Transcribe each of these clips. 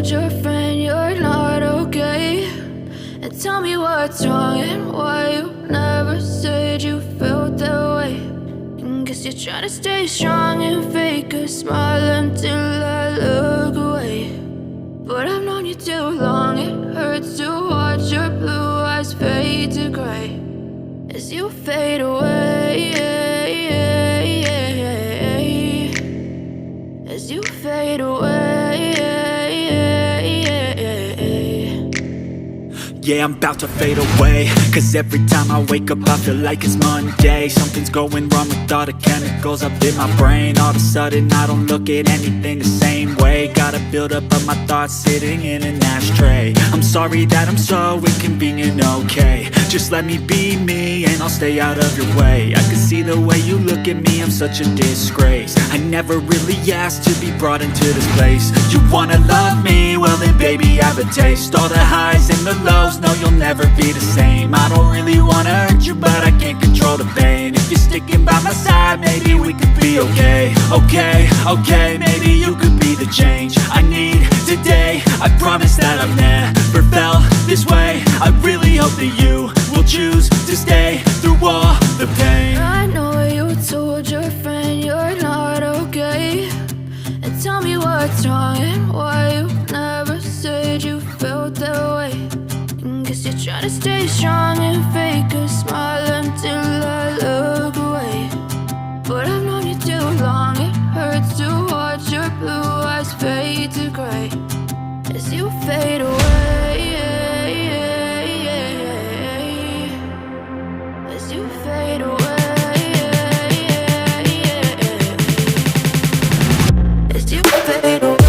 told your friend you're not okay? And tell me what's wrong and why you never said you felt that way. And guess you're trying to stay strong and fake a smile until I look away. But I've known you too long, it hurts to watch your blue eyes fade to gray as you fade away, as you fade away. Yeah, I'm about to fade away, cause every time I wake up I feel like it's Monday. Something's going wrong with all the chemicals up in my brain. All of a sudden I don't look at anything the same way. Got a buildup of my thoughts sitting in an ashtray. I'm sorry that I'm so inconvenient, okay? Just let me be me and I'll stay out of your way. I can see the way you look at me, I'm such a disgrace. I never really asked to be brought into this place. You wanna love me? Well then baby have a taste. All the highs and the lows, no, you'll never be the same. I don't really wanna hurt you, but I can't control the pain. If you're sticking by my side, maybe we could be okay. Okay, maybe you could be the change I need today. I promise that I've never felt this way. I really hope that you will choose to stay through all the pain. I know you told your friend you're not okay. And tell me what's wrong and why you never said you felt that way. Guess you're trying to stay strong and fake a smile until I look away. But I've known you too long, it hurts to watch your blue eyes fade to gray as you fade away, as you fade away, as you fade away.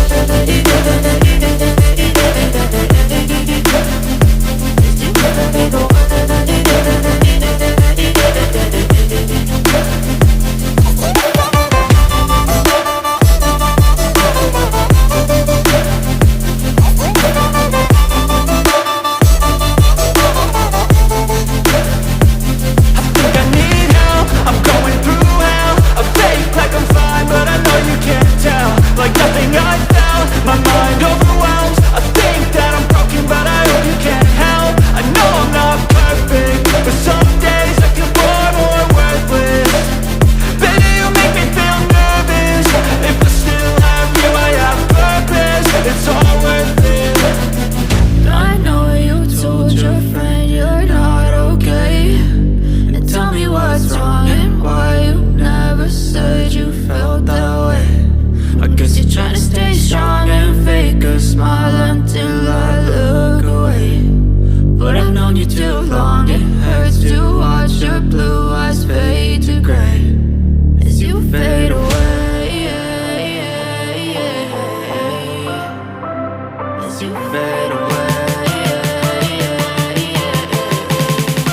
As you fade